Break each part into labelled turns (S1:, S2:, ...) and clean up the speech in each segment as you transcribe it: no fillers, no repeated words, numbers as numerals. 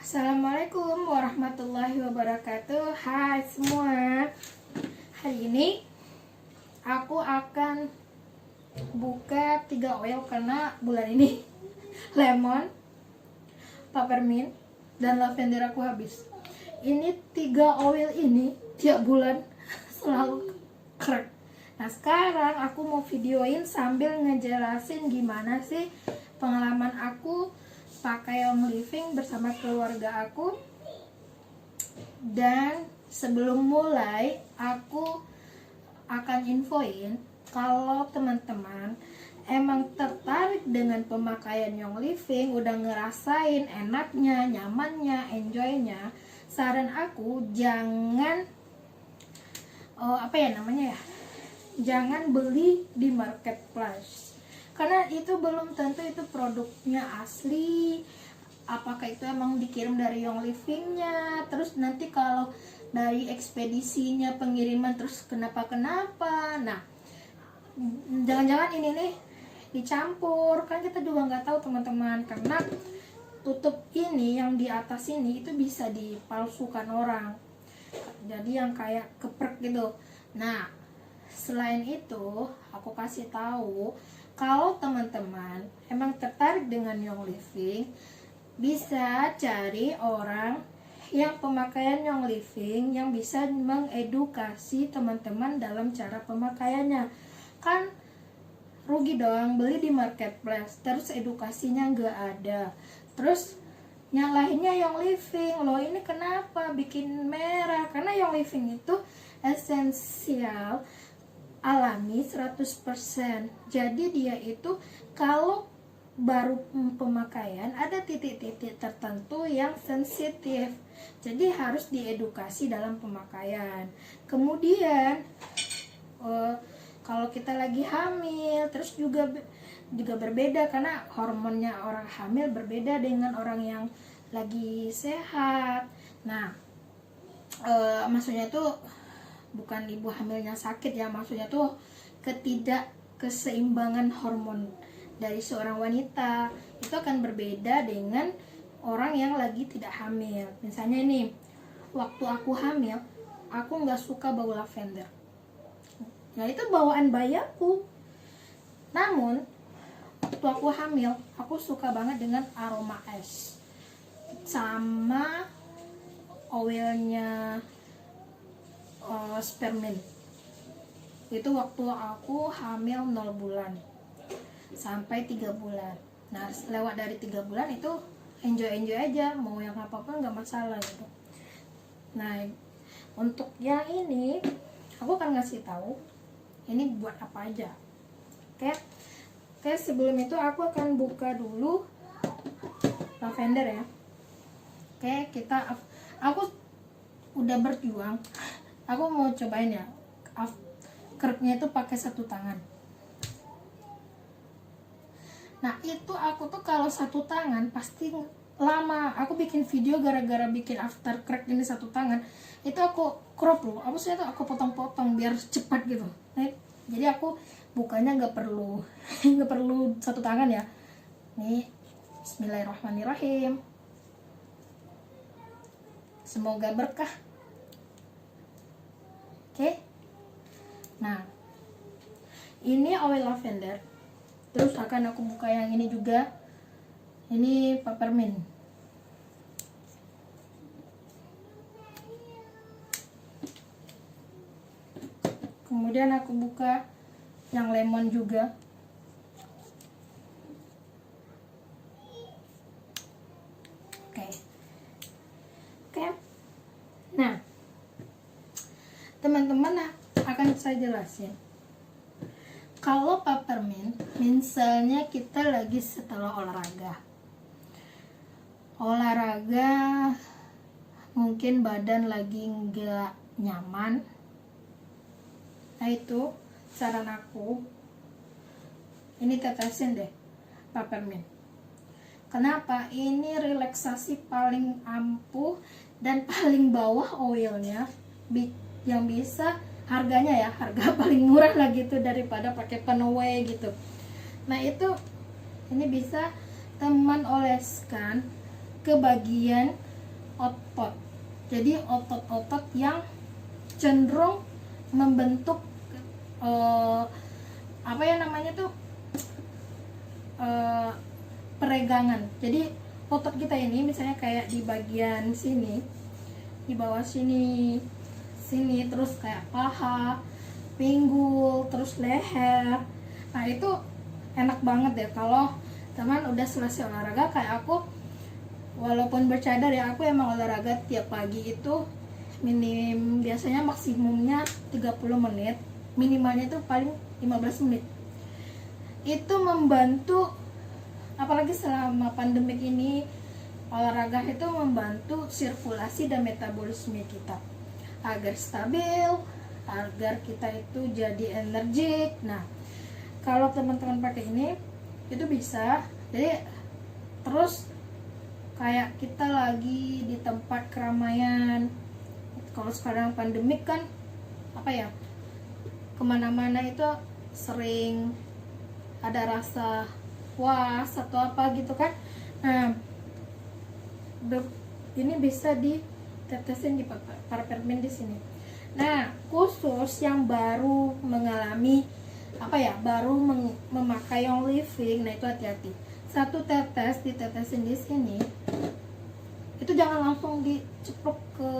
S1: Assalamualaikum warahmatullahi wabarakatuh. Hai semua. Hari ini aku akan buka 3 oil karena bulan ini lemon, peppermint, dan lavender aku habis. Ini 3 oil ini tiap bulan selalu crack. Nah sekarang aku mau videoin sambil ngejelasin gimana sih pengalaman aku pakai Young Living bersama keluarga aku. Dan sebelum mulai, aku akan infoin kalau teman-teman emang tertarik dengan pemakaian Young Living, udah ngerasain enaknya, nyamannya, enjoynya, saran aku jangan jangan beli di marketplace, karena itu belum tentu itu produknya asli. Apakah itu emang dikirim dari Young Livingnya, terus nanti kalau dari ekspedisinya pengiriman terus kenapa. Nah jangan-jangan ini nih dicampur, kan kita juga nggak tahu teman-teman, karena tutup ini yang di atas ini itu bisa dipalsukan orang, jadi yang kayak keprek gitu. Nah selain itu aku kasih tahu, kalau teman-teman emang tertarik dengan Young Living, bisa cari orang yang pemakaian Young Living yang bisa mengedukasi teman-teman dalam cara pemakaiannya. Kan rugi dong beli di marketplace terus edukasinya nggak ada, terus nyalahinnya Young Living, loh ini kenapa bikin merah, karena Young Living itu esensial alami 100%. Jadi dia itu kalau baru pemakaian ada titik-titik tertentu yang sensitif, jadi harus diedukasi dalam pemakaian. Kemudian kalau kita lagi hamil, terus juga berbeda karena hormonnya orang hamil berbeda dengan orang yang lagi sehat. Nah maksudnya tuh bukan ibu hamilnya sakit ya, maksudnya tuh ketidakkeseimbangan hormon dari seorang wanita itu akan berbeda dengan orang yang lagi tidak hamil. Misalnya nih, waktu aku hamil, aku nggak suka bau lavender. Nah itu bawaan bayi aku. Namun waktu aku hamil, aku suka banget dengan aroma es sama oilnya spermin. Itu waktu aku hamil 0 bulan sampai 3 bulan. Nah lewat dari 3 bulan itu enjoy aja, mau yang apapun nggak masalah gitu. Nah untuk yang ini aku akan ngasih tahu ini buat apa aja. Oke, sebelum itu aku akan buka dulu lavender ya. Oke, aku udah berjuang. Aku mau cobain ya, kereknya itu pakai 1 tangan. Nah itu aku tuh kalau 1 tangan pasti lama. Aku bikin video gara-gara bikin after crack ini 1 tangan. Itu aku crop loh, aku potong-potong biar cepat gitu. Nah, jadi aku bukanya nggak perlu 1 tangan ya. Nih bismillahirrahmanirrahim, semoga berkah. Oke. Nah ini oil lavender, terus akan aku buka yang ini juga, ini peppermint. Kemudian aku buka yang lemon juga. Oke. Nah teman-teman akan saya jelasin. Kalau peppermint, misalnya kita lagi setelah olahraga, mungkin badan lagi nggak nyaman, nah itu saran aku, ini tetesin deh peppermint. Kenapa? Ini relaksasi paling ampuh dan paling bawah oilnya, yang bisa harganya ya, harga paling murah lah gitu daripada pakai penaway gitu. Nah itu ini bisa teman oleskan ke bagian otot. Jadi otot-otot yang cenderung membentuk apa ya namanya tuh, peregangan. Jadi otot kita ini misalnya kayak di bagian sini, di bawah sini, terus kayak paha, pinggul, terus leher. Nah itu enak banget ya kalau teman udah selesai olahraga kayak aku. Walaupun bercadar ya, aku emang olahraga tiap pagi itu biasanya maksimumnya 30 menit, minimalnya itu paling 15 menit. Itu membantu, apalagi selama pandemik ini, olahraga itu membantu sirkulasi dan metabolisme kita agar stabil, agar kita itu jadi energik. Nah, kalau teman-teman pakai ini itu bisa. Jadi terus kayak kita lagi di tempat keramaian, kalau sekarang pandemik kan apa ya, kemana-mana itu sering ada rasa was atau apa gitu kan. Nah ini bisa ditetesin di parpermin di sini. Nah khusus yang baru mengalami apa ya, baru memakai Young Living, nah itu hati-hati. 1 tetes ditetesin di sini, itu jangan langsung diceplok ke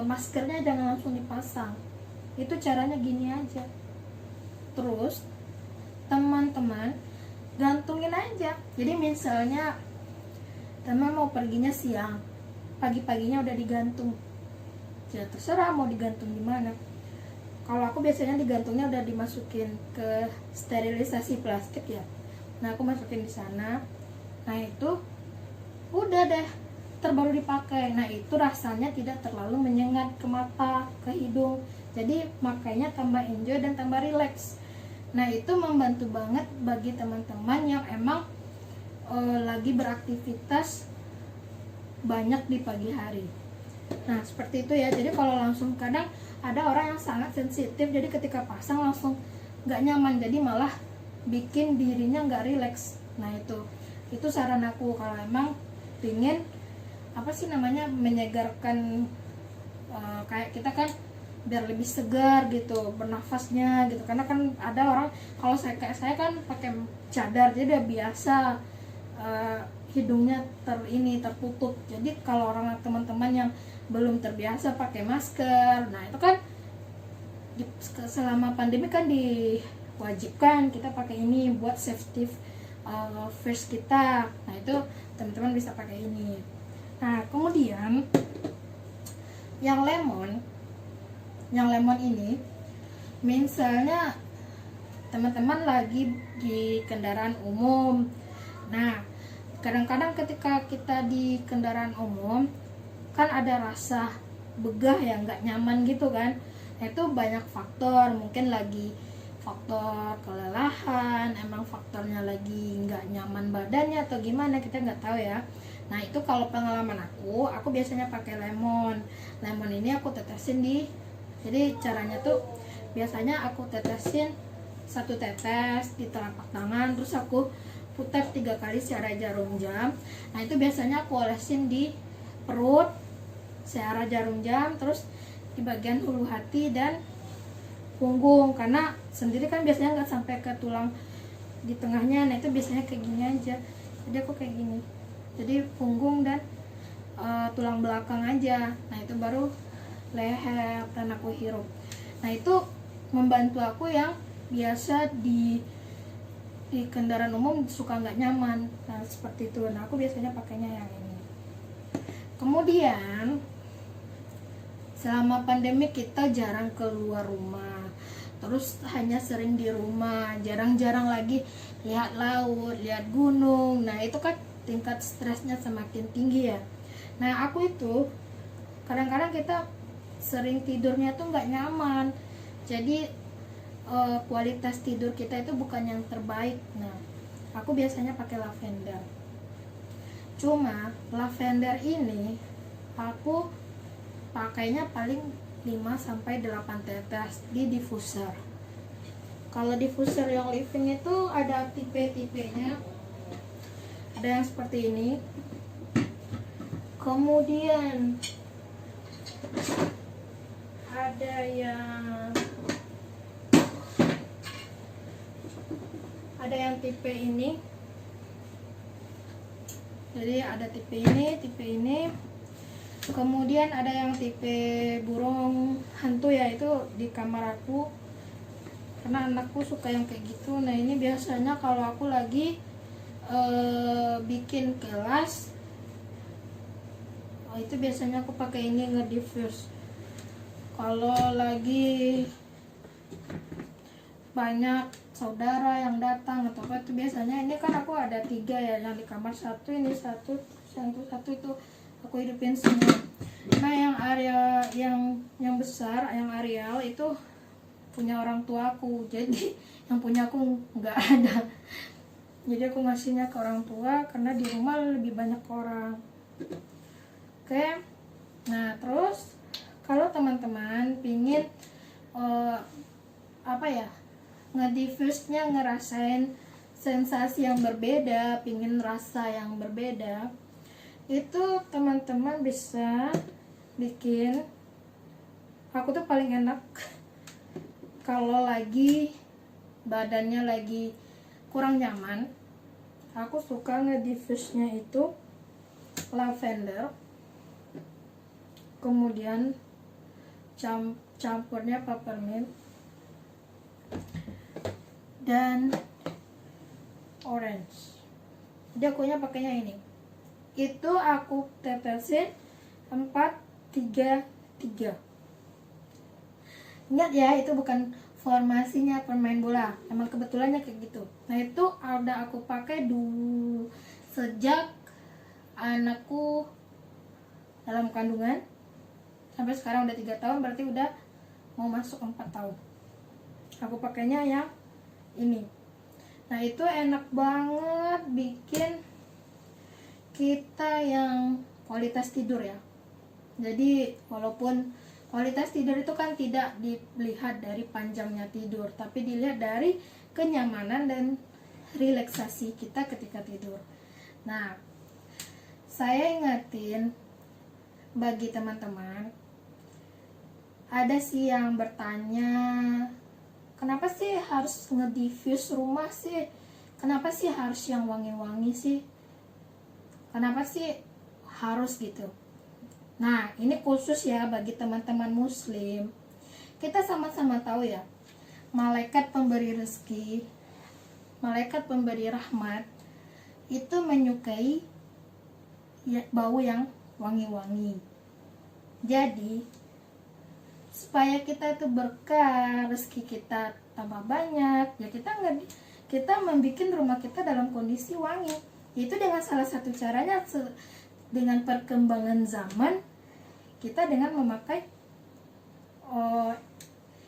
S1: maskernya, jangan langsung dipasang. Itu caranya gini aja. Terus teman-teman gantungin aja. Jadi misalnya teman mau perginya siang, pagi-paginya udah digantung. Ya terserah mau digantung di mana. Kalau aku biasanya digantungnya udah dimasukin ke sterilisasi plastik ya. Nah aku masukin di sana. Nah itu udah deh, terbaru dipakai. Nah itu rasanya tidak terlalu menyengat ke mata, ke hidung. Jadi makanya tambah enjoy dan tambah relax. Nah itu membantu banget bagi teman-teman yang emang lagi beraktivitas banyak di pagi hari. Nah seperti itu ya. Jadi kalau langsung, kadang ada orang yang sangat sensitif, jadi ketika pasang langsung nggak nyaman, jadi malah bikin dirinya nggak rileks. Nah itu saran aku kalau emang pingin apa sih namanya, menyegarkan, kayak kita kan biar lebih segar gitu bernafasnya gitu. Karena kan ada orang, kalau saya kan pakai cadar, jadi udah biasa hidungnya tertutup. Jadi kalau orang teman-teman yang belum terbiasa pakai masker, nah itu kan selama pandemi kan diwajibkan kita pakai ini buat safety first kita. Nah itu teman-teman bisa pakai ini. Nah kemudian yang lemon ini, misalnya teman-teman lagi di kendaraan umum. Nah kadang-kadang ketika kita di kendaraan umum kan ada rasa begah ya, nggak nyaman gitu kan. Nah itu banyak faktor, mungkin lagi faktor kelelahan, emang faktornya lagi nggak nyaman badannya atau gimana, kita nggak tahu ya. Nah itu kalau pengalaman aku biasanya pakai lemon ini aku tetesin jadi caranya tuh biasanya aku tetesin 1 tetes di telapak tangan, terus aku putar 3 kali secara jarum jam. Nah itu biasanya aku olesin di perut secara jarum jam, terus di bagian hulu hati dan punggung, karena sendiri kan biasanya nggak sampai ke tulang di tengahnya. Nah itu biasanya kayak gini aja, jadi aku kayak gini, jadi punggung dan tulang belakang aja. Nah itu baru leher dan aku hirup. Nah itu membantu aku yang biasa di kendaraan umum suka nggak nyaman. Nah seperti itu. Nah aku biasanya pakainya yang ini. Kemudian selama pandemi kita jarang keluar rumah, terus hanya sering di rumah, jarang-jarang lagi lihat laut, lihat gunung. Nah itu kan tingkat stresnya semakin tinggi ya. Nah aku itu kadang-kadang kita sering tidurnya tuh nggak nyaman, jadi kualitas tidur kita itu bukan yang terbaik. Nah aku biasanya pakai lavender. Cuma lavender ini aku pakainya paling 5-8 tetes di diffuser. Kalau diffuser Young Living itu ada tipe-tipenya. Ada yang seperti ini. Kemudian ada yang tipe ini. Jadi ada tipe ini. Kemudian ada yang tipe burung hantu ya, itu di kamar aku. Karena anakku suka yang kayak gitu. Nah, ini biasanya kalau aku lagi bikin kelas, itu biasanya aku pakai ini ngediffuse. Kalau lagi banyak saudara yang datang atau apa, itu biasanya ini kan aku ada 3 ya, yang di kamar 1, ini 1, yang itu 1, itu aku hidupin semua. Nah, yang area yang besar, yang areal itu punya orang tuaku, jadi yang punya aku nggak ada. Jadi aku ngasihnya ke orang tua karena di rumah lebih banyak orang. Oke. Nah, terus kalau teman-teman pingin ngediffuse-nya, ngerasain sensasi yang berbeda, pingin rasa yang berbeda, itu teman-teman bisa bikin. Aku tuh paling enak kalau lagi badannya lagi kurang nyaman, aku suka ngediffuse-nya itu lavender, kemudian campurnya peppermint dan orange. Jadi akunya pakainya ini. Itu aku tetesin 4-3-3. Ingat ya, itu bukan formasinya pemain bola, emang kebetulannya kayak gitu. Nah, itu udah aku pakai dulu sejak anakku dalam kandungan sampai sekarang udah 3 tahun, berarti udah mau masuk 4 tahun. Aku pakainya yang ini. Nah, itu enak banget bikin kita yang kualitas tidur ya. Jadi walaupun kualitas tidur itu kan tidak dilihat dari panjangnya tidur, tapi dilihat dari kenyamanan dan relaksasi kita ketika tidur. Nah, saya ingatin bagi teman-teman, ada sih yang bertanya, kenapa sih harus ngediffuse rumah sih? Kenapa sih harus yang wangi-wangi sih? Kenapa sih harus gitu? Nah, ini khusus ya bagi teman-teman muslim. Kita sama-sama tahu ya, malaikat pemberi rezeki, malaikat pemberi rahmat, itu menyukai bau yang wangi-wangi. Jadi, supaya kita itu berkah, rezeki kita tambah banyak, ya kita membuat rumah kita dalam kondisi wangi. Itu dengan salah satu caranya dengan perkembangan zaman, kita dengan memakai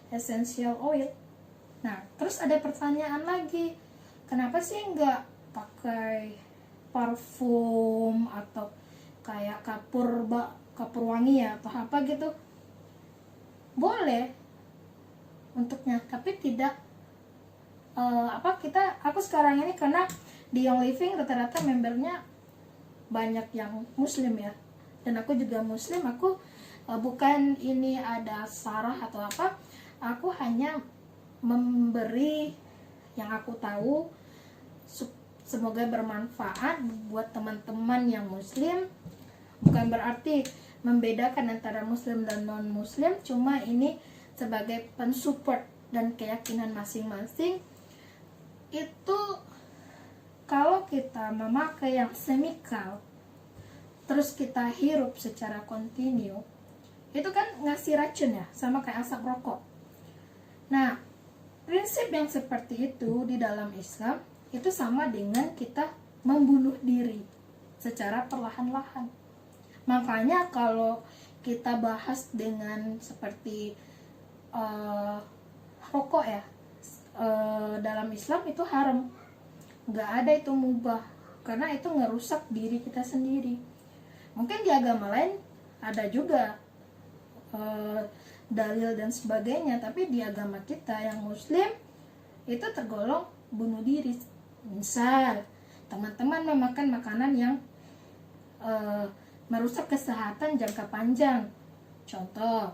S1: essential oil. Nah, terus ada pertanyaan lagi, kenapa sih nggak pakai parfum atau kayak kapur wangi ya atau apa gitu? Boleh untuknya, tapi tidak aku sekarang ini karena di Young Living rata-rata membernya banyak yang muslim ya, dan aku juga muslim. Aku bukan ini ada sarah atau apa, aku hanya memberi yang aku tahu, semoga bermanfaat buat teman-teman yang muslim. Bukan berarti membedakan antara muslim dan non muslim, cuma ini sebagai pensupport dan keyakinan masing-masing. Itu kalau kita memakai yang chemical terus kita hirup secara kontinu, itu kan ngasih racun ya, sama kayak asap rokok. Nah, prinsip yang seperti itu di dalam Islam itu sama dengan kita membunuh diri secara perlahan-lahan. Makanya kalau kita bahas dengan seperti rokok ya, dalam Islam itu haram, nggak ada itu mubah, karena itu ngerusak diri kita sendiri. Mungkin di agama lain ada juga dalil dan sebagainya, tapi di agama kita yang muslim itu tergolong bunuh diri. Misal teman-teman memakan makanan yang merusak kesehatan jangka panjang. Contoh,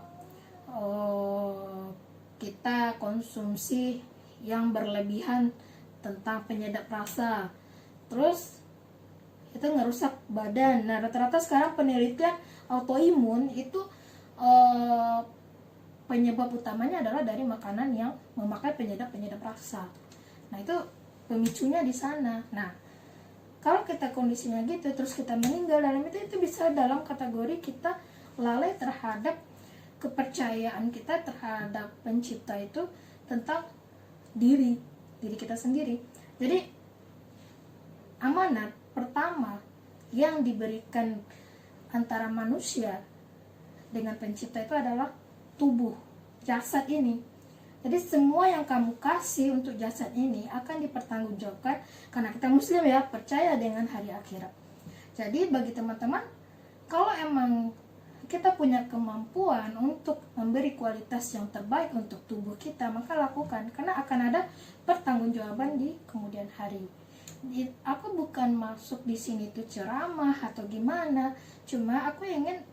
S1: kita konsumsi yang berlebihan tentang penyedap rasa, terus itu ngerusak badan. Nah, rata-rata sekarang penelitian autoimun itu penyebab utamanya adalah dari makanan yang memakai penyedap rasa. Nah, itu pemicunya di sana. Nah, kalau kita kondisinya gitu terus kita meninggal dalam itu bisa dalam kategori kita lalai terhadap kepercayaan kita terhadap pencipta itu tentang diri kita sendiri. Jadi amanat pertama yang diberikan antara manusia dengan pencipta itu adalah tubuh, jasad ini. Jadi semua yang kamu kasih untuk jasad ini akan dipertanggungjawabkan, karena kita muslim ya, percaya dengan hari akhirat. Jadi bagi teman-teman, kalau emang kita punya kemampuan untuk memberi kualitas yang terbaik untuk tubuh kita, maka lakukan, karena akan ada pertanggungjawaban di kemudian hari. Aku bukan masuk di sini tuh ceramah atau gimana, cuma aku ingin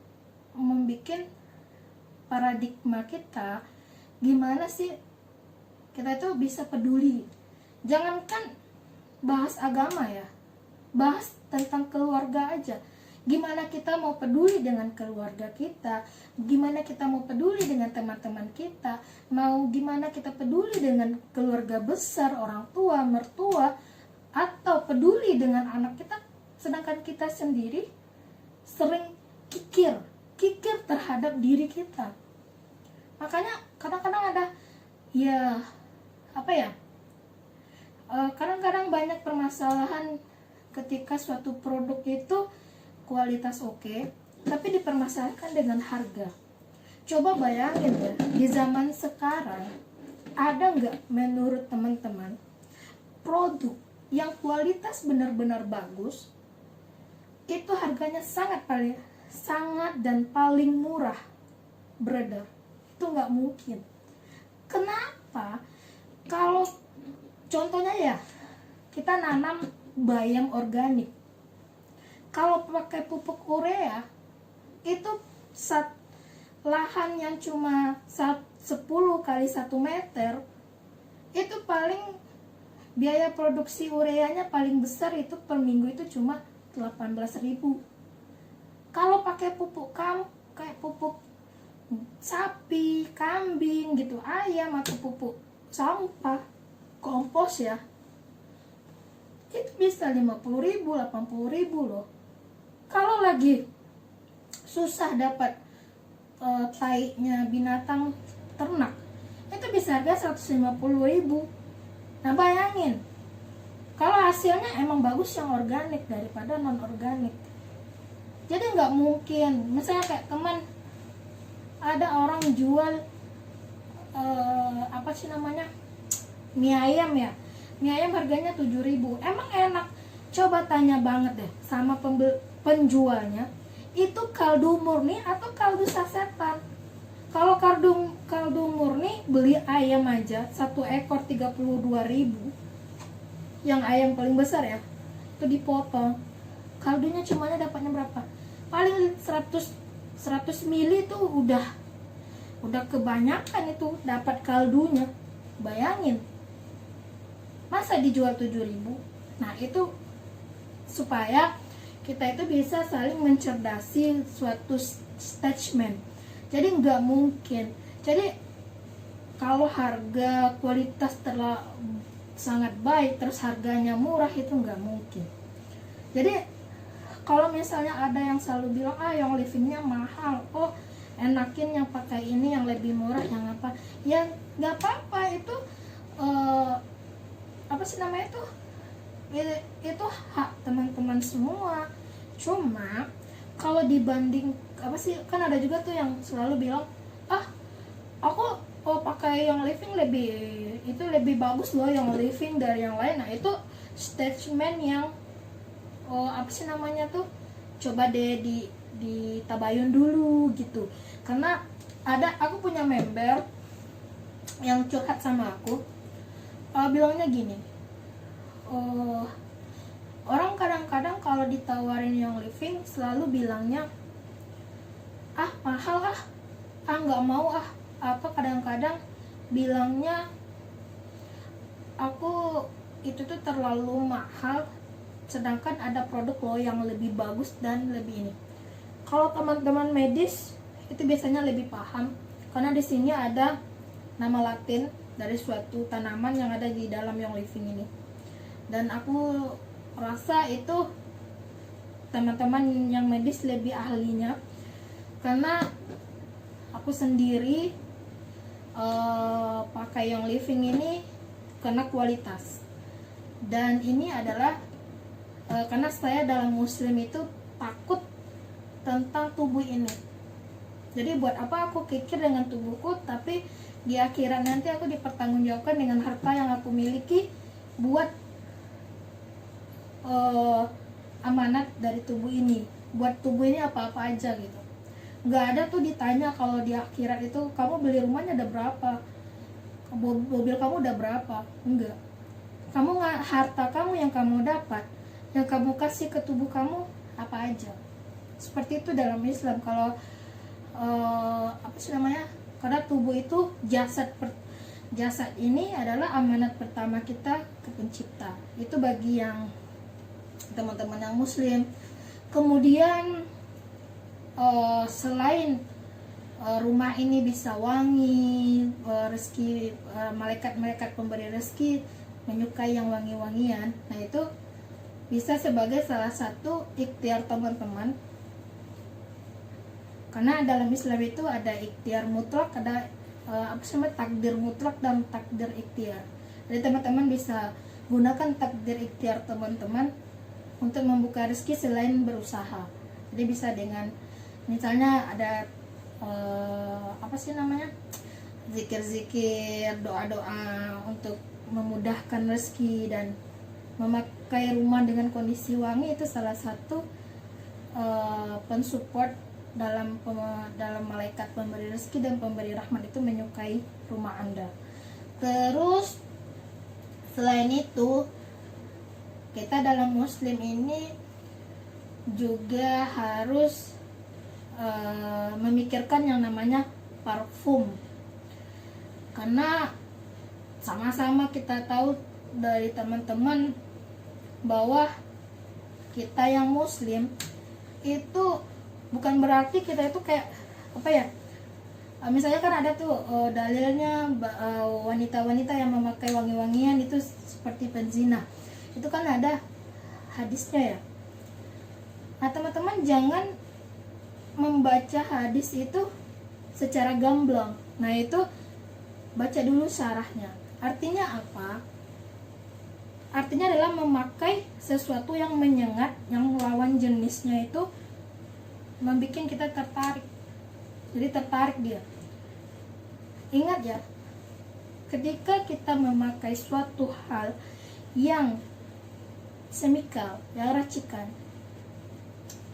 S1: membuat paradigma kita gimana sih kita itu bisa peduli. Jangankan bahas agama ya, bahas tentang keluarga aja. Gimana kita mau peduli dengan keluarga kita, gimana kita mau peduli dengan teman-teman kita, mau gimana kita peduli dengan keluarga besar, orang tua, mertua, atau peduli dengan anak kita, sedangkan kita sendiri sering kikir terhadap diri kita. Makanya kadang-kadang ada kadang-kadang banyak permasalahan ketika suatu produk itu kualitas oke, tapi dipermasalahkan dengan harga. Coba bayangin ya, di zaman sekarang ada nggak menurut teman-teman produk yang kualitas benar-benar bagus itu harganya sangat dan paling murah beredar? Itu nggak mungkin. Kenapa? Kalau contohnya ya, kita nanam bayam organik, kalau pakai pupuk urea itu lahan yang cuma 10 kali 1 meter itu paling biaya produksi ureanya paling besar itu per minggu itu cuma 18.000. Kalau pakai pupuk kayak pupuk sapi, kambing gitu, ayam atau pupuk sampah, kompos ya, itu bisa 50.000, 80.000 loh. Kalau lagi susah dapat tainya binatang ternak, itu bisa harga 150.000. Nah bayangin, kalau hasilnya emang bagus yang organik daripada non organik. Jadi nggak mungkin, misalnya kayak teman ada orang jual mie ayam ya, mie ayam harganya 7.000, emang enak. Coba tanya banget deh sama penjualnya, itu kaldu murni atau kaldu sasetan? Kalau kaldu murni, beli ayam aja 1 ekor 32.000, yang ayam paling besar ya, itu dipotong, kaldunya cumanya dapatnya berapa? Paling 100 mili itu udah kebanyakan itu dapat kaldunya. Bayangin, masa dijual 7.000? Nah itu supaya kita itu bisa saling mencerdasi suatu statement. Jadi nggak mungkin. Jadi kalau harga kualitas sangat baik terus harganya murah, itu nggak mungkin. Jadi kalau misalnya ada yang selalu bilang yang livingnya mahal, enakin yang pakai ini yang lebih murah, yang apa, ya nggak apa-apa, itu itu hak teman-teman semua. Cuma kalau dibanding kan ada juga tuh yang selalu bilang, aku pakai yang living lebih bagus loh yang living dari yang lain. Nah itu statement yang coba deh ditabayun dulu gitu. Karena aku punya member yang curhat sama aku, bilangnya gini, Orang kadang-kadang kalau ditawarin Young Living selalu bilangnya mahal nggak mau apa kadang-kadang bilangnya aku itu tuh terlalu mahal, sedangkan ada produk loh yang lebih bagus dan lebih ini. Kalau teman-teman medis itu biasanya lebih paham karena di sini ada nama Latin dari suatu tanaman yang ada di dalam Young Living ini, dan aku rasa itu teman-teman yang medis lebih ahlinya, karena aku sendiri pakai Young Living ini karena kualitas, dan ini adalah karena saya dalam muslim itu takut tentang tubuh ini. Jadi buat apa aku kikir dengan tubuhku, tapi di akhirat nanti aku dipertanggungjawabkan dengan harta yang aku miliki buat amanat dari tubuh ini, buat tubuh ini apa-apa aja gitu. Nggak ada tuh ditanya kalau di akhirat itu kamu beli rumahnya ada berapa, mobil kamu udah berapa. Enggak, kamu harta kamu yang kamu dapat, yang kamu kasih ke tubuh kamu apa aja. Seperti itu dalam Islam. Kalau apa sih namanya, karena tubuh itu jasad ini adalah amanat pertama kita ke pencipta. Itu bagi yang teman-teman yang muslim. Kemudian selain rumah ini bisa wangi, rezeki, malaikat-malaikat pemberi rezeki menyukai yang wangi-wangian. Nah itu bisa sebagai salah satu ikhtiar teman-teman, karena dalam Islam itu ada ikhtiar mutlak, ada takdir mutlak dan takdir ikhtiar. Jadi teman-teman bisa gunakan takdir ikhtiar teman-teman untuk membuka rezeki selain berusaha. Jadi bisa dengan misalnya ada zikir-zikir, doa-doa untuk memudahkan rezeki, dan memakai rumah dengan kondisi wangi itu salah satu pensupport dalam malaikat pemberi rezeki dan pemberi rahmat itu menyukai rumah Anda. Terus selain itu, kita dalam muslim ini juga harus memikirkan yang namanya parfum, karena sama-sama kita tahu dari teman-teman bahwa kita yang muslim itu bukan berarti kita itu kayak apa ya, misalnya kan ada tuh dalilnya wanita-wanita yang memakai wangi-wangian itu seperti penzina. Itu kan ada hadisnya ya. Nah teman-teman jangan membaca hadis itu secara gamblang. Nah itu baca dulu syarahnya. Artinya apa? Artinya adalah memakai sesuatu yang menyengat, yang lawan jenisnya itu membuat kita tertarik. Jadi tertarik dia. Ingat ya, ketika kita memakai suatu hal yang semikal, yang racikan,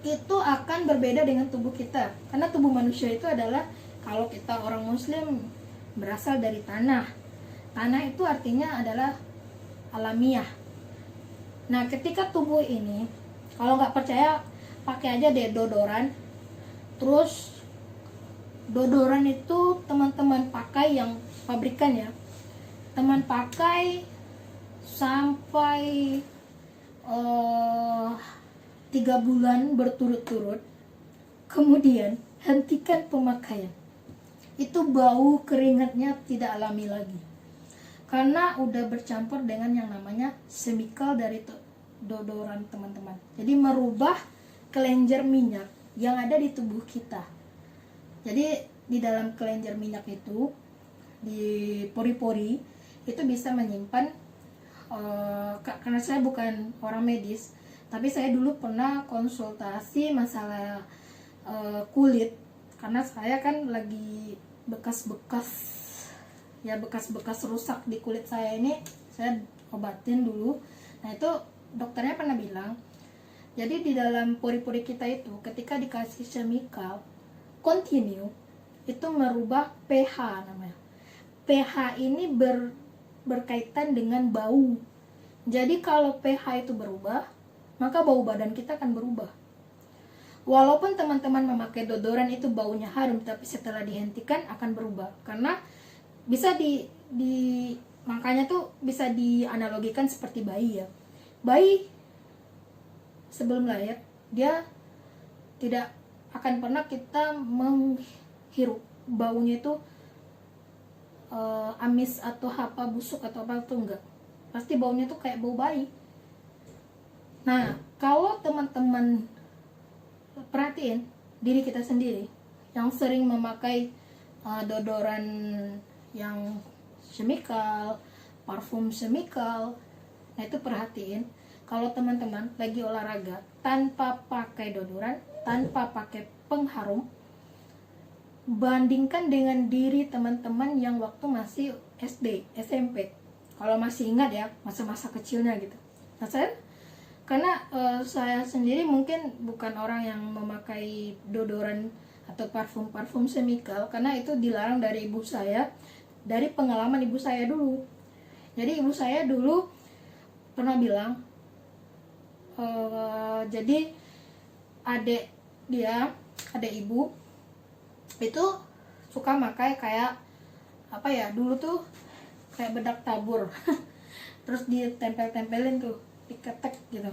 S1: itu akan berbeda dengan tubuh kita. Karena tubuh manusia itu adalah, kalau kita orang muslim, berasal dari tanah. Tanah itu artinya adalah alamiah. Nah ketika tubuh ini, kalau nggak percaya pakai aja deh deodoran. Terus deodoran itu teman-teman pakai yang pabrikan ya, teman pakai sampai 3 bulan berturut-turut, kemudian hentikan pemakaian. Itu bau keringatnya tidak alami lagi, karena udah bercampur dengan yang namanya semikal dari deodoran teman-teman. Jadi merubah kelenjar minyak yang ada di tubuh kita. Jadi di dalam kelenjar minyak itu, di pori-pori itu bisa menyimpan, karena saya bukan orang medis, tapi saya dulu pernah konsultasi masalah kulit, karena saya kan lagi bekas-bekas rusak di kulit saya ini, saya obatin dulu. Nah itu dokternya pernah bilang, jadi di dalam pori-pori kita itu ketika dikasih chemical continue, itu merubah pH namanya. pH ini berkaitan dengan bau. Jadi kalau pH itu berubah, maka bau badan kita akan berubah. Walaupun teman-teman memakai deodoran itu baunya harum, tapi setelah dihentikan akan berubah. Karena bisa makanya tuh bisa dianalogikan seperti bayi ya. Bayi sebelum lahir, dia tidak akan pernah kita menghirup baunya itu amis atau apa, busuk atau apa, tuh enggak. Pasti baunya tuh kayak bau bayi. Nah, kalau teman-teman perhatiin diri kita sendiri yang sering memakai deodoran yang chemical, parfum chemical, nah itu perhatiin kalau teman-teman lagi olahraga tanpa pakai deodoran, tanpa pakai pengharum, bandingkan dengan diri teman-teman yang waktu masih SD, SMP. Kalau masih ingat ya masa-masa kecilnya gitu. Nah, karena saya sendiri mungkin bukan orang yang memakai deodoran atau parfum chemical, karena itu dilarang dari ibu saya, dari pengalaman ibu saya dulu. Jadi ibu saya dulu pernah bilang, jadi adik ibu itu suka pakai kayak apa ya, dulu tuh kayak bedak tabur terus ditempel-tempelin tuh, diketek gitu,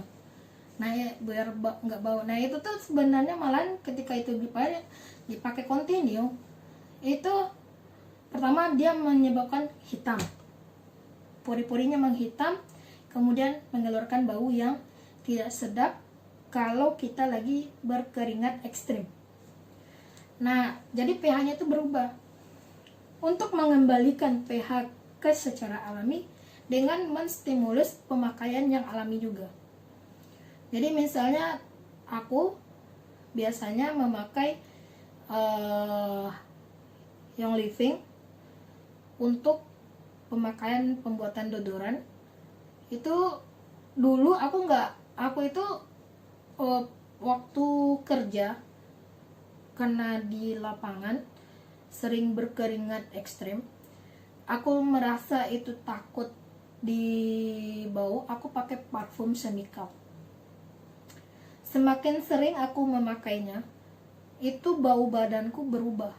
S1: nah ya biar nggak bau. Nah itu tuh sebenarnya malah ketika itu dipakai continue, itu pertama dia menyebabkan hitam, pori-porinya menghitam, kemudian mengeluarkan bau yang tidak sedap kalau kita lagi berkeringat ekstrim. Nah jadi pH-nya itu berubah. Untuk mengembalikan pH ke secara alami dengan menstimulus pemakaian yang alami juga. Jadi misalnya aku biasanya memakai Young Living untuk pemakaian pembuatan deodoran. Itu dulu aku itu waktu kerja, karena di lapangan sering berkeringat ekstrim, aku merasa itu takut dibau, aku pakai parfum chemical. Semakin sering aku memakainya, itu bau badanku berubah,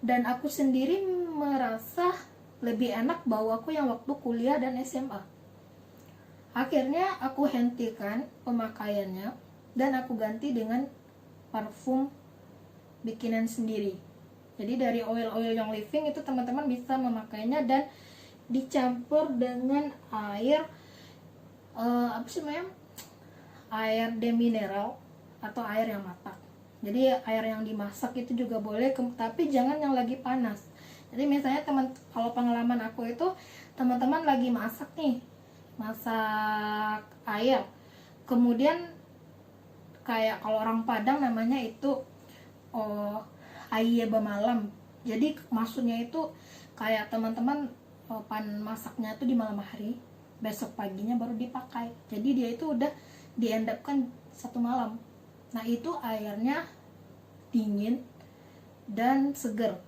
S1: dan aku sendiri merasa lebih enak bau aku yang waktu kuliah dan SMA. Akhirnya aku hentikan pemakaiannya dan aku ganti dengan parfum bikinan sendiri. Jadi dari oil-oil Young Living itu teman-teman bisa memakainya dan dicampur dengan air air demineral atau air yang matang. Jadi air yang dimasak itu juga boleh, tapi jangan yang lagi panas. Jadi misalnya kalau pengalaman aku itu, teman-teman lagi masak air, kemudian kayak kalau orang Padang namanya itu ayah bemalam. Jadi maksudnya itu kayak teman-teman masaknya itu di malam hari, besok paginya baru dipakai. Jadi dia itu udah diendapkan satu malam. Nah itu airnya dingin dan seger,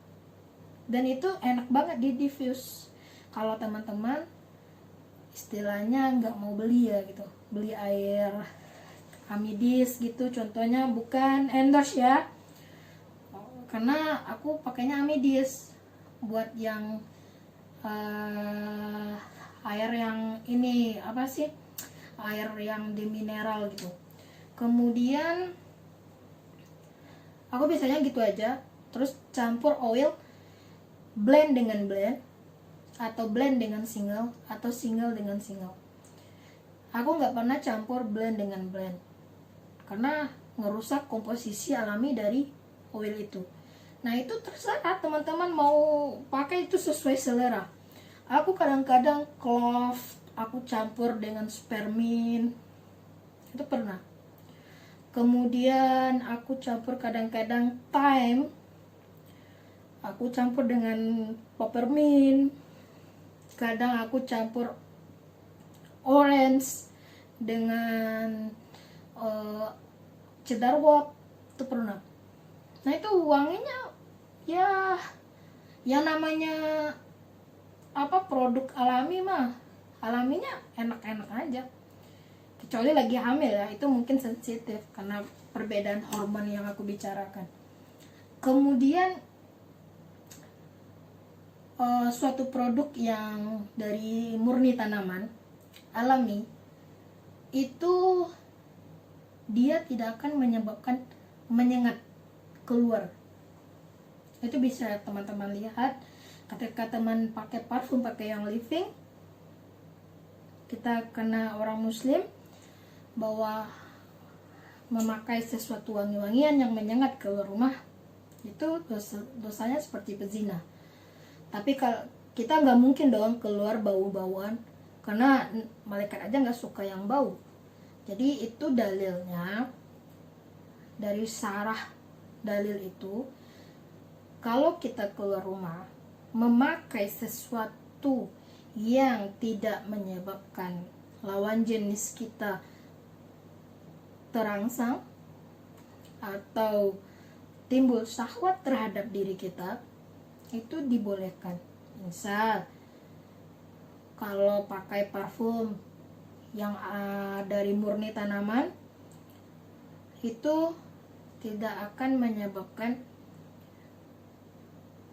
S1: dan itu enak banget di diffuse. Kalau teman-teman istilahnya nggak mau beli ya gitu, beli air Amidis gitu contohnya, bukan endorse ya, karena aku pakainya Amidis buat yang air yang ini apa sih, air yang demineral gitu. Kemudian aku biasanya gitu aja, terus campur oil, blend dengan blend, atau blend dengan single, atau single dengan single. Aku nggak pernah campur blend dengan blend, karena ngerusak komposisi alami dari oil itu. Nah itu terserah teman-teman mau pakai, itu sesuai selera. Aku kadang-kadang clove aku campur dengan spearmint, itu pernah. Kemudian aku campur kadang-kadang thyme, aku campur dengan peppermint, kadang aku campur orange dengan cedarwort, itu pernah. Nah itu wanginya ya namanya apa, produk alami mah alaminya enak-enak aja. kecuali lagi hamil ya, itu mungkin sensitif karena perbedaan hormon yang aku bicarakan. Kemudian suatu produk yang dari murni tanaman alami itu dia tidak akan menyebabkan menyengat keluar. Itu bisa teman-teman lihat ketika teman pakai parfum, pakai yang living, kita kena orang muslim bahwa memakai sesuatu wangi-wangian yang menyengat keluar rumah, itu dosanya seperti pezina. Tapi kalau kita nggak mungkin dong keluar bau-bauan, karena malaikat aja nggak suka yang bau. Jadi itu dalilnya dari sarah dalil itu, kalau kita keluar rumah memakai sesuatu yang tidak menyebabkan lawan jenis kita terangsang atau timbul syahwat terhadap diri kita, itu dibolehkan. Misal kalau pakai parfum yang dari murni tanaman, itu tidak akan menyebabkan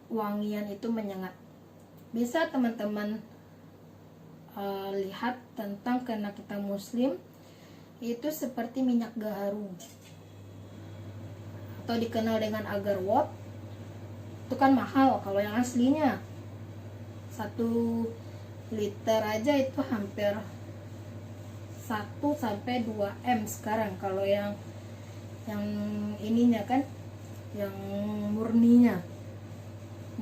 S1: wangian itu menyengat. Bisa teman-teman lihat tentang karena kita muslim, itu seperti minyak gaharu atau dikenal dengan agarwat. Itu kan mahal kalau yang aslinya. 1 liter aja itu hampir 1-2 M sekarang kalau yang ininya kan, yang murninya.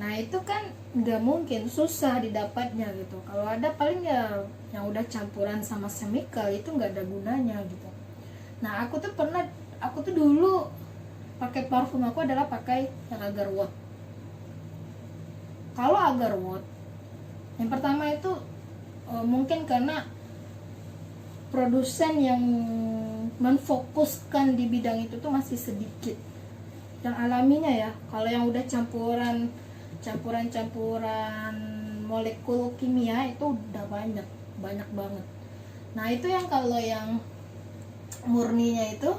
S1: Nah itu kan nggak mungkin, susah didapatnya gitu. Kalau ada paling ya yang udah campuran sama chemical, itu nggak ada gunanya gitu. Nah aku tuh dulu pakai parfum aku adalah pakai yang agarwat. Kalau agarwat, yang pertama itu mungkin karena produsen yang menfokuskan di bidang itu tuh masih sedikit. Yang alaminya ya, kalau yang udah campuran molekul kimia itu udah banyak banget. Nah itu yang kalau yang murninya itu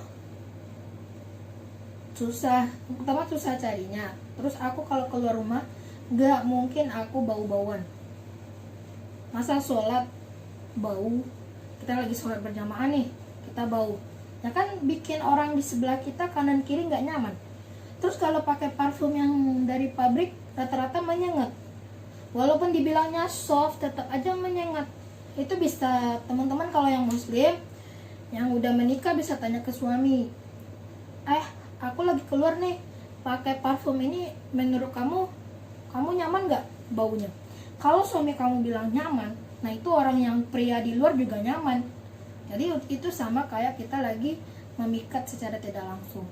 S1: pertama susah carinya. Terus aku kalau keluar rumah gak mungkin aku bau-bauan. Masa sholat bau, kita lagi sholat berjamaah nih, kita bau, ya kan bikin orang di sebelah kita kanan kiri gak nyaman. Terus kalau pakai parfum yang dari pabrik rata-rata menyengat, walaupun dibilangnya soft tetap aja menyengat. Itu bisa teman-teman kalau yang muslim yang udah menikah bisa tanya ke suami, aku lagi keluar nih pakai parfum ini, menurut kamu nyaman gak baunya? Kalau suami kamu bilang nyaman, nah itu orang yang pria di luar juga nyaman. Jadi itu sama kayak kita lagi memikat secara tidak langsung.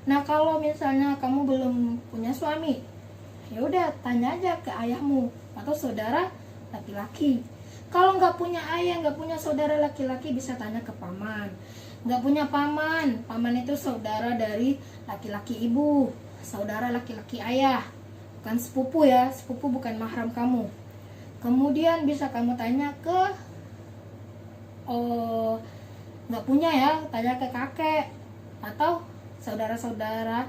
S1: Nah kalau misalnya kamu belum punya suami, ya udah tanya aja ke ayahmu atau saudara laki-laki. Kalau nggak punya ayah, nggak punya saudara laki-laki, bisa tanya ke paman. Nggak punya paman itu saudara dari laki-laki ibu, saudara laki-laki ayah, bukan sepupu ya, sepupu bukan mahram kamu. Kemudian bisa kamu tanya ke nggak punya ya, tanya ke kakek atau saudara-saudara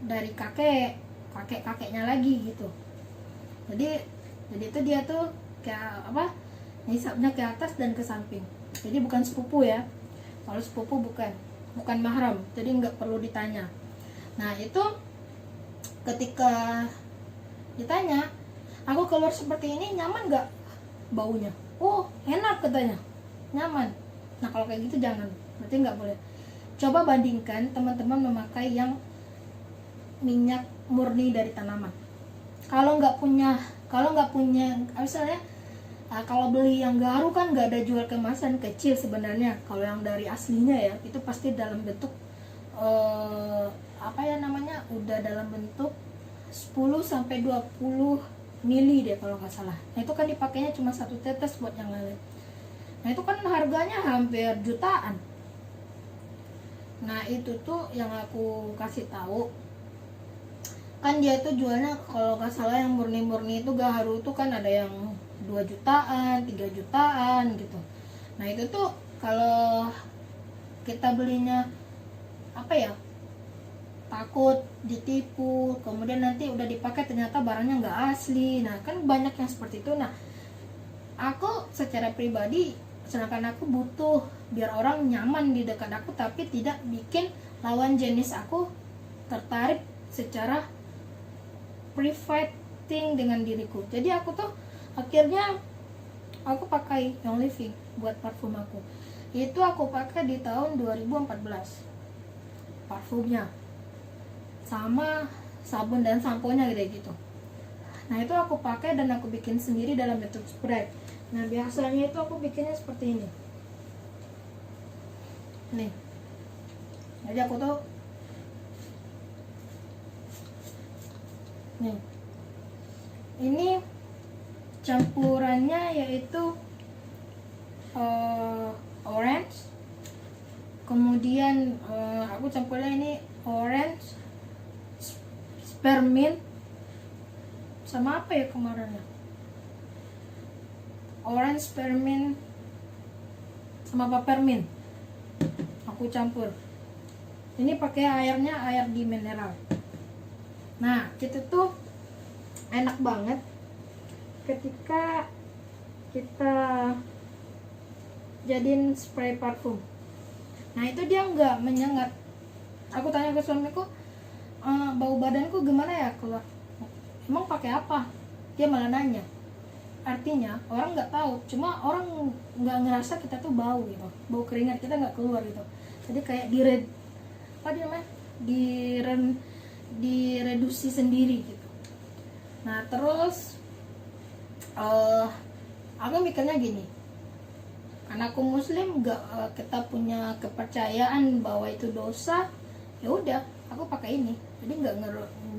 S1: dari kakeknya lagi gitu. Jadi itu dia tuh kayak apa, nisabnya ke atas dan ke samping. Jadi bukan sepupu ya. Kalau sepupu bukan mahram, jadi nggak perlu ditanya. Nah itu ketika ditanya, aku keluar seperti ini nyaman nggak baunya? Oh enak katanya, nyaman. Nah kalau kayak gitu jangan, berarti nggak boleh. Coba bandingkan teman-teman memakai yang minyak murni dari tanaman. Kalau nggak punya misalnya, kalau beli yang garu kan nggak ada jual kemasan kecil sebenarnya. Kalau yang dari aslinya ya itu pasti dalam bentuk udah dalam bentuk 10-20 mili deh kalau nggak salah. Nah itu kan dipakainya cuma 1 tetes buat yang lain. Nah itu kan harganya hampir jutaan. Nah itu tuh yang aku kasih tahu, kan dia tuh jualnya kalau nggak salah yang murni itu gaharu tuh kan ada yang 2 jutaan, 3 jutaan gitu. Nah itu tuh kalau kita belinya apa ya, takut ditipu, kemudian nanti udah dipakai ternyata barangnya nggak asli. Nah kan banyak yang seperti itu. Nah aku secara pribadi, sedangkan aku butuh biar orang nyaman di dekat aku tapi tidak bikin lawan jenis aku tertarik secara privating dengan diriku. Jadi aku tuh akhirnya aku pakai Young Living buat parfum aku. Itu aku pakai di tahun 2014 parfumnya, sama sabun dan samponya gitu. Nah itu aku pakai dan aku bikin sendiri dalam bentuk spray. Nah biasanya itu aku bikinnya seperti ini nih. Jadi aku tuh nih, ini campurannya yaitu orange, kemudian aku campurnya ini orange, spearmint, sama apa ya kemarinnya, orange, spearmint, sama peppermint aku campur. Ini pakai airnya air di mineral. Nah itu tuh enak banget ketika kita jadiin spray parfum. Nah itu dia nggak menyengat. Aku tanya ke suamiku, bau badanku gimana ya keluar, emang pakai apa? Dia malah nanya. Artinya orang nggak tahu, cuma orang nggak ngerasa kita tuh bau gitu, bau keringat kita nggak keluar gitu. Jadi kayak direduksi sendiri gitu. Nah terus aku mikirnya gini, karena aku muslim, nggak kita punya kepercayaan bahwa itu dosa, ya udah aku pakai ini. Jadi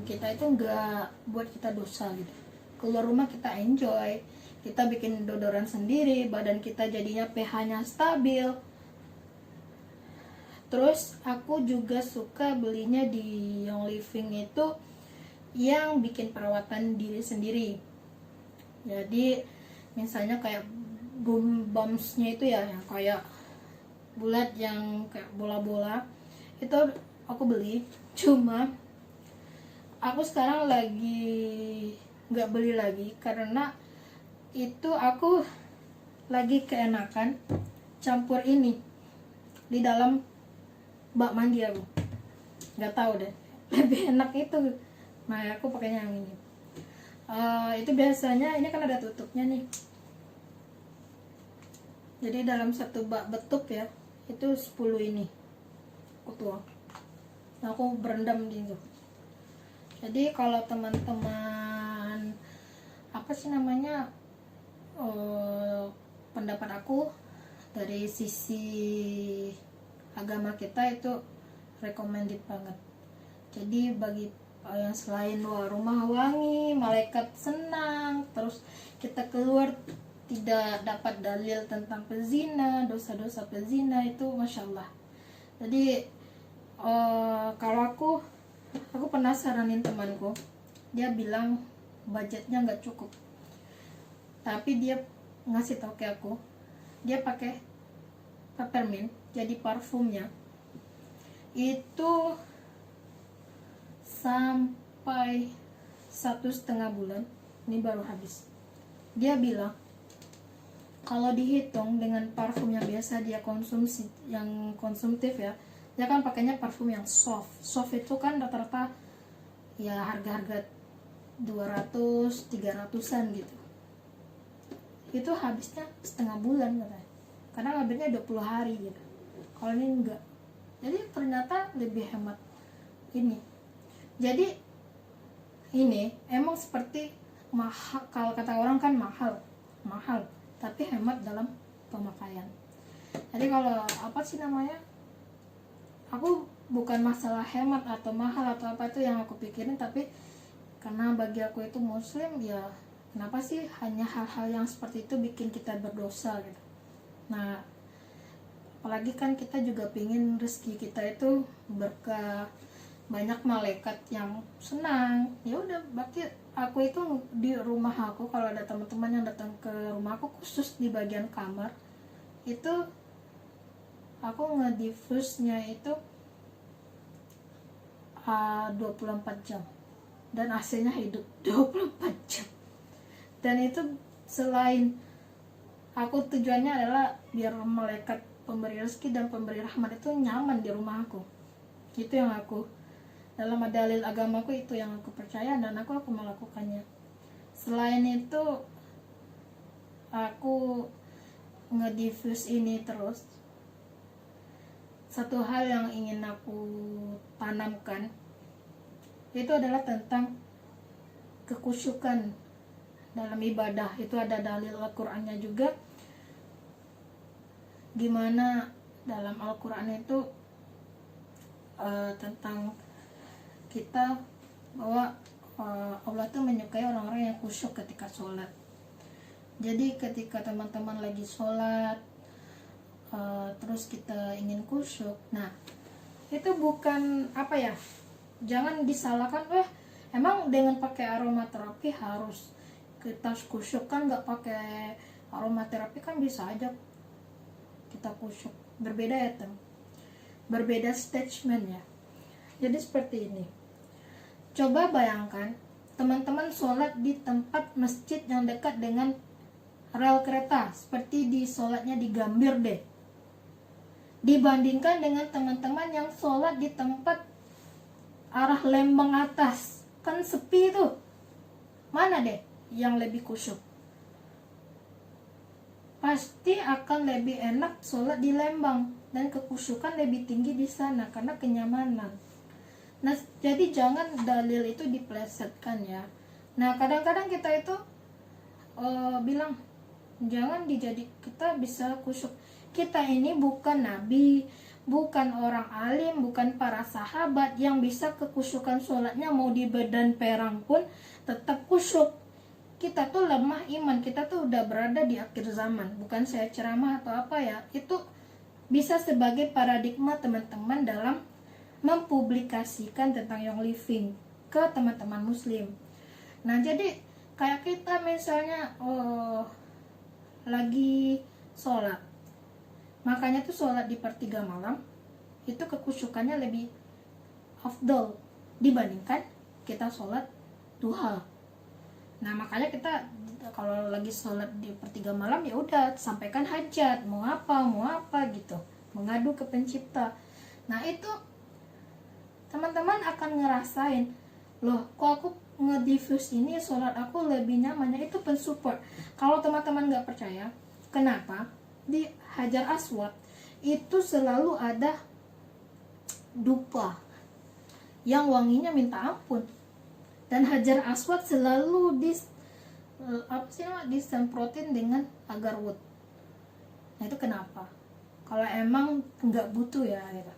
S1: kita itu nggak buat kita dosa gitu. Keluar rumah kita enjoy, kita bikin deodoran sendiri, badan kita jadinya pH-nya stabil. Terus aku juga suka belinya di Young Living itu yang bikin perawatan diri sendiri. Jadi misalnya kayak bombsnya itu ya, yang kayak bulat, yang kayak bola-bola, itu aku beli. Cuma aku sekarang lagi nggak beli lagi karena itu aku lagi keenakan campur ini di dalam bak mandi. Aku nggak tahu deh, lebih enak itu. Nah aku pakainya yang ini. Itu biasanya ini kan ada tutupnya nih, jadi dalam satu bak betup ya, itu 10 ini aku tuang. Nah, aku berendam di itu. Jadi kalau teman-teman apa sih namanya, pendapat aku dari sisi agama kita itu recommended banget. Jadi bagi yang selain rumah wangi, malaikat senang, terus kita keluar tidak dapat dalil tentang pezina, dosa-dosa pezina, itu masya Allah. Jadi kalau aku pernah saranin temanku, dia bilang budgetnya nggak cukup, tapi dia ngasih tau ke aku, dia pakai peppermint jadi parfumnya itu sampai 1,5 bulan, ini baru habis. Dia bilang kalau dihitung dengan parfum yang biasa dia konsumsi, yang konsumtif ya, dia kan pakainya parfum yang soft itu kan rata-rata ya harga-harga 200-300an gitu. Itu habisnya 1,5 bulan katanya, karena habisnya 20 hari gitu. Kalau ini enggak, jadi ternyata lebih hemat ini. Jadi ini emang seperti mahal, kalau kata orang kan mahal, tapi hemat dalam pemakaian. Jadi kalau apa sih namanya, aku bukan masalah hemat atau mahal atau apa itu yang aku pikirin, tapi karena bagi aku itu muslim ya, kenapa sih hanya hal-hal yang seperti itu bikin kita berdosa gitu. Nah apalagi kan kita juga pingin rezeki kita itu berkah, banyak malaikat yang senang. Ya udah, berarti aku itu di rumah aku, kalau ada teman-teman yang datang ke rumah aku, khusus di bagian kamar itu aku ngedifusnya itu 24 jam dan AC-nya hidup 24 jam. Dan itu selain aku tujuannya adalah biar malaikat pemberi rezeki dan pemberi rahmat itu nyaman di rumah aku. Itu yang aku dalam dalil agamaku, itu yang aku percaya dan aku melakukannya. Selain itu aku ngedifus ini terus. Satu hal yang ingin aku tanamkan itu adalah tentang kekusyukan dalam ibadah. Itu ada dalil Al-Qur'annya juga, gimana dalam Al-Qur'an itu tentang kita bahwa Allah tuh menyukai orang-orang yang khusyuk ketika sholat. Jadi ketika teman-teman lagi sholat terus kita ingin khusyuk, nah itu bukan apa ya, jangan disalahkan, emang dengan pakai aromaterapi harus kita khusyuk, kan nggak pakai aromaterapi kan bisa aja kita khusyuk. Berbeda ya berbeda statement ya. Jadi seperti ini, coba bayangkan teman-teman sholat di tempat masjid yang dekat dengan rel kereta, seperti di sholatnya di Gambir deh, dibandingkan dengan teman-teman yang sholat di tempat arah Lembang atas, kan sepi tuh. Mana deh yang lebih khusyuk? Pasti akan lebih enak sholat di Lembang, dan kekhusyukan lebih tinggi di sana karena kenyamanan. Nah, jadi jangan dalil itu diplesetkan ya. Nah, kadang-kadang kita itu bilang jangan kita bisa khusyuk. Kita ini bukan nabi, bukan orang alim, bukan para sahabat yang bisa kekhusyukan sholatnya mau di badan perang pun tetap khusyuk. Kita tuh lemah iman, kita tuh udah berada di akhir zaman. Bukan saya ceramah atau apa ya, itu bisa sebagai paradigma teman-teman dalam mempublikasikan tentang Young Living ke teman-teman muslim. Nah, jadi kayak kita misalnya lagi sholat, makanya tuh sholat di 1/3 malam itu kekhusyukannya lebih afdol dibandingkan kita sholat duha. Nah, makanya kita kalau lagi sholat di 1/3 malam ya udah sampaikan hajat, mau apa gitu, mengadu ke pencipta. Nah, itu teman-teman akan ngerasain, loh kok aku ngedifus ini sholat aku lebih nyamannya. Itu pensupport. Kalau teman-teman nggak percaya, kenapa di Hajar Aswad itu selalu ada dupa yang wanginya minta ampun, dan Hajar Aswad selalu disemprotin dengan agar wood. Nah, itu kenapa? Kalau emang nggak butuh ya gitu.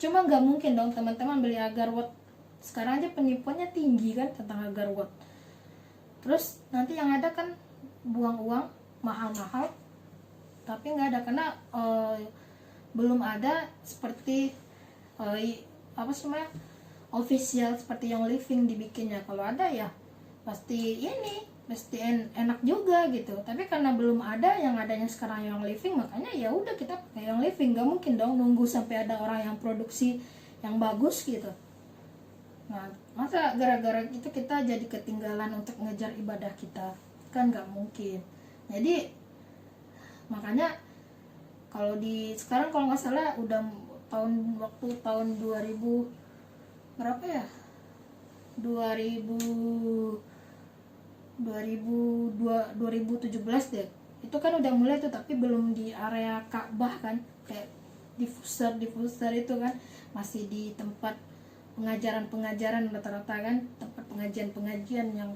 S1: Cuma nggak mungkin dong teman-teman beli agar wood. Sekarang aja penipuannya tinggi kan tentang agar wood. Terus nanti yang ada kan buang uang mahal-mahal, tapi nggak ada, karena belum ada seperti official seperti Young Living dibikinnya. Kalau ada ya pasti enak juga gitu. Tapi karena belum ada, yang adanya sekarang Young Living, makanya ya udah kita pakai Young Living. Gak mungkin dong nunggu sampai ada orang yang produksi yang bagus gitu. Nah, masa gara-gara itu kita jadi ketinggalan untuk ngejar ibadah kita? Kan gak mungkin. Jadi makanya kalau sekarang kalau nggak salah udah tahun 2000 berapa ya? 2017 deh. Itu kan udah mulai tuh, tapi belum di area Ka'bah kan, kayak diffuser itu kan masih di tempat pengajaran rata-rata kan, tempat pengajian yang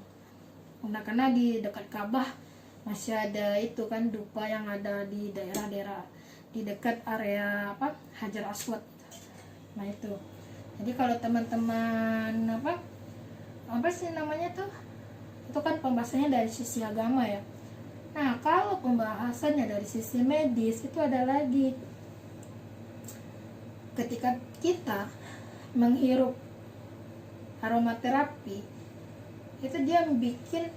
S1: karena di dekat Ka'bah masih ada itu kan dupa yang ada di daerah-daerah di dekat area Hajar Aswad. Nah, itu. Jadi kalau teman-teman apa sih namanya tuh, itu kan pembahasannya dari sisi agama ya. Nah, kalau pembahasannya dari sisi medis itu ada lagi. Ketika kita menghirup aromaterapi, itu dia bikin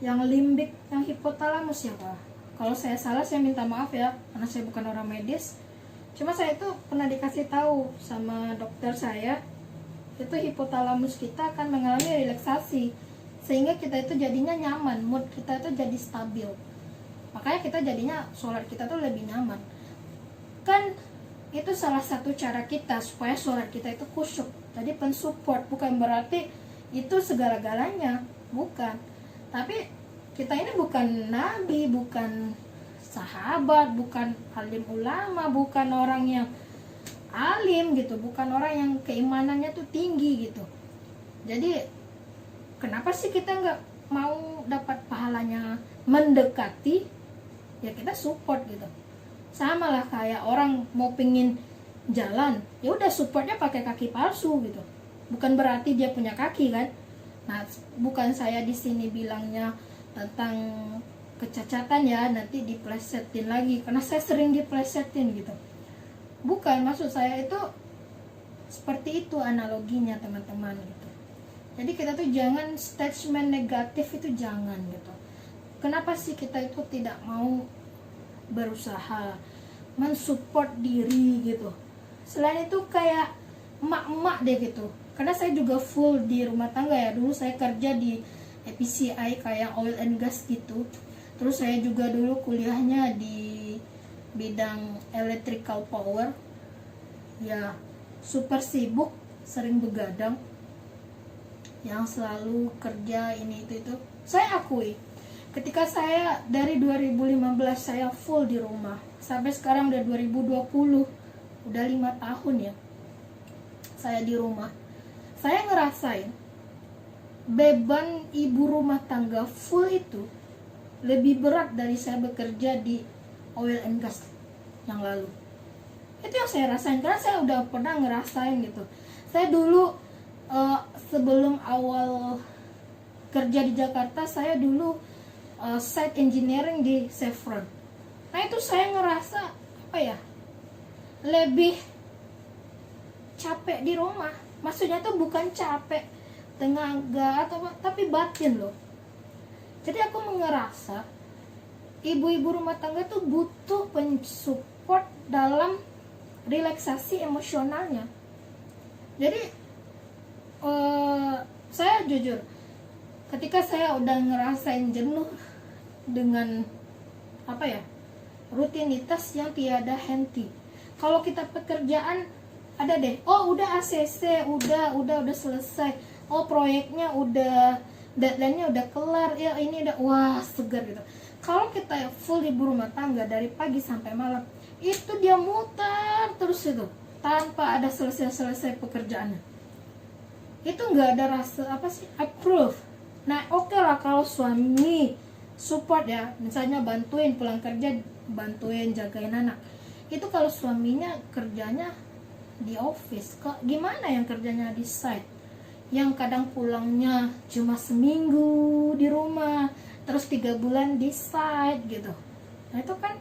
S1: yang limbik, yang hipotalamus ya Pak. Kalau saya salah saya minta maaf ya, karena saya bukan orang medis. Cuma saya itu pernah dikasih tahu sama dokter saya, itu hipotalamus kita akan mengalami relaksasi, sehingga kita itu jadinya nyaman, mood kita itu jadi stabil. Makanya kita jadinya sholat kita tuh lebih nyaman. Kan itu salah satu cara kita supaya sholat kita itu khusyuk. Jadi pensupport, bukan berarti itu segala-galanya, bukan. Tapi kita ini bukan nabi, bukan sahabat, bukan alim ulama, bukan orang yang alim gitu, bukan orang yang keimanannya tuh tinggi gitu. Jadi kenapa sih kita nggak mau dapat pahalanya mendekati? Ya kita support gitu. Sama lah kayak orang mau pingin jalan, ya udah supportnya pakai kaki palsu gitu. Bukan berarti dia punya kaki kan. Nah, bukan saya di sini bilangnya tentang kecacatan ya, nanti diplesetin lagi, karena saya sering diplesetin gitu. Bukan, maksud saya itu seperti itu analoginya teman-teman gitu. Jadi kita tuh jangan statement negatif, itu jangan gitu. Kenapa sih kita itu tidak mau berusaha mensupport diri gitu? Selain itu kayak emak-emak deh gitu. Karena saya juga full di rumah tangga ya. Dulu saya kerja di EPCI kayak oil and gas gitu. Terus saya juga dulu kuliahnya di bidang electrical power. Ya super sibuk, sering begadang, yang selalu kerja ini itu. Saya akui, ketika saya dari 2015 saya full di rumah, sampai sekarang udah 2020, udah 5 tahun ya saya di rumah. Saya ngerasain beban ibu rumah tangga full itu lebih berat dari saya bekerja di oil and gas yang lalu. Itu yang saya rasain, karena saya udah pernah ngerasain gitu. Saya dulu sebelum awal kerja di Jakarta, saya dulu site engineering di Chevron. Nah itu saya ngerasa apa ya, lebih capek di rumah. Maksudnya tuh bukan capek tenaga atau tapi batin loh. Jadi aku ngerasa ibu-ibu rumah tangga tuh butuh pensupport dalam relaksasi emosionalnya. Jadi saya jujur, ketika saya udah ngerasain jenuh dengan apa ya, rutinitas yang tiada henti. Kalau kita pekerjaan ada deh, oh udah ACC, udah selesai, oh proyeknya udah, deadline-nya udah kelar, ya ini udah, wah segar gitu. Kalau kita full ibu rumah tangga dari pagi sampai malam, itu dia muter terus itu tanpa ada selesai pekerjaannya. Itu nggak ada rasa apa sih, approve. Nah oke lah kalau suami support ya, misalnya bantuin pulang kerja, bantuin jagain anak. Itu kalau suaminya kerjanya di office, kok gimana yang kerjanya di site, yang kadang pulangnya cuma seminggu di rumah, terus 3 bulan di site gitu. Nah itu kan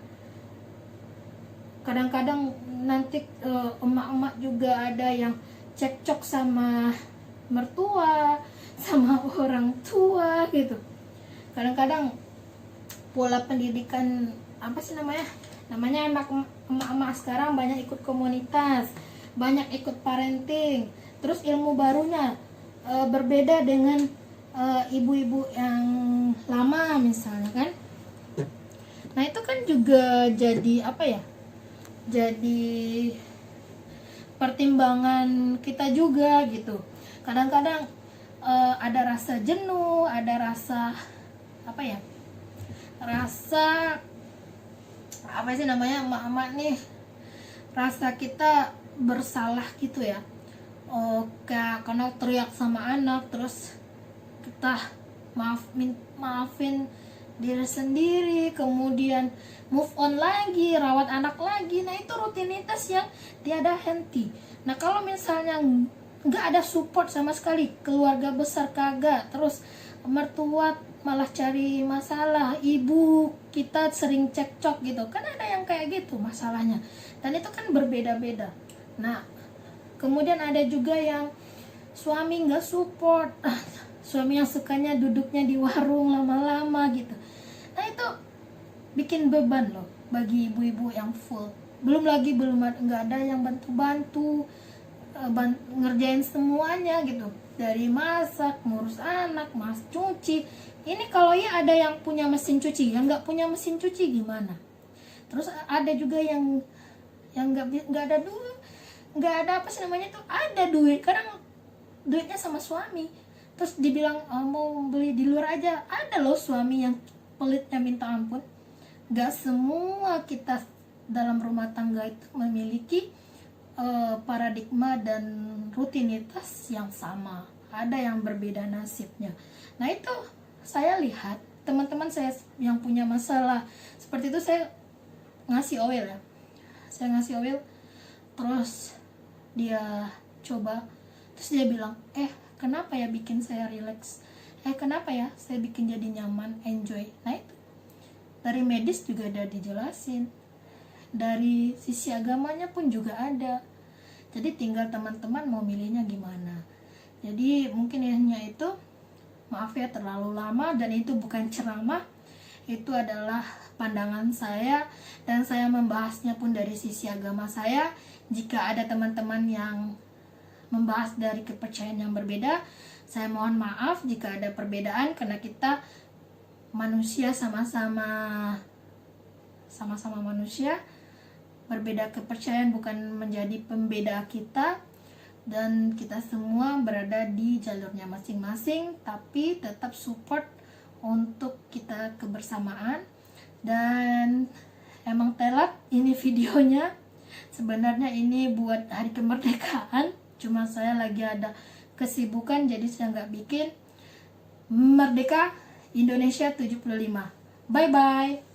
S1: kadang-kadang nanti emak-emak juga ada yang cekcok sama mertua, sama orang tua gitu. Kadang-kadang pola pendidikan apa sih namanya emak-emak sekarang banyak ikut komunitas, banyak ikut parenting, terus ilmu barunya berbeda dengan ibu-ibu yang lama misalnya kan. Nah itu kan juga jadi apa ya, jadi pertimbangan kita juga gitu. Kadang-kadang ada rasa jenuh, ada rasa apa ya, rasa apa sih namanya, emak-emak nih, rasa kita bersalah gitu ya. Kayak karena teriak sama anak, terus kita maafin diri sendiri, kemudian move on lagi, rawat anak lagi. Nah itu rutinitas yang tiada henti. Nah kalau misalnya nggak ada support sama sekali, keluarga besar kagak, terus mertua malah cari masalah, ibu kita sering cekcok gitu kan, ada yang kayak gitu masalahnya, dan itu kan berbeda-beda. Nah kemudian ada juga yang suami nggak support, suami yang sukanya duduknya di warung lama-lama gitu. Nah itu bikin beban loh bagi ibu-ibu yang full. Belum lagi nggak ada yang bantu-bantu ngerjain semuanya gitu, dari masak, ngurus anak, cuci. Ini kalau ya ada yang punya mesin cuci, yang nggak punya mesin cuci gimana? Terus ada juga yang nggak ada duit, nggak ada apa sih namanya tuh, ada duit kadang duitnya sama suami, terus dibilang mau beli di luar aja. Ada loh suami yang pelitnya minta ampun. Nggak semua kita dalam rumah tangga itu memiliki paradigma dan rutinitas yang sama. Ada yang berbeda nasibnya. Nah itu saya lihat teman-teman saya yang punya masalah seperti itu, saya ngasih oil ya, saya ngasih oil, terus dia coba, terus dia bilang, kenapa ya bikin saya relax, kenapa ya saya bikin jadi nyaman, enjoy. Nah itu dari medis juga ada dijelasin, dari sisi agamanya pun juga ada. Jadi tinggal teman-teman mau milihnya gimana. Jadi mungkin hanya itu, maaf ya terlalu lama, dan itu bukan ceramah, itu adalah pandangan saya, dan saya membahasnya pun dari sisi agama saya. Jika ada teman-teman yang membahas dari kepercayaan yang berbeda, saya mohon maaf jika ada perbedaan, karena kita manusia, sama-sama manusia. Berbeda kepercayaan bukan menjadi pembeda kita, dan kita semua berada di jalurnya masing-masing, tapi tetap support untuk kita kebersamaan. Dan emang telat ini videonya, sebenarnya ini buat hari kemerdekaan, cuma saya lagi ada kesibukan jadi saya nggak bikin. Merdeka Indonesia 75. Bye bye.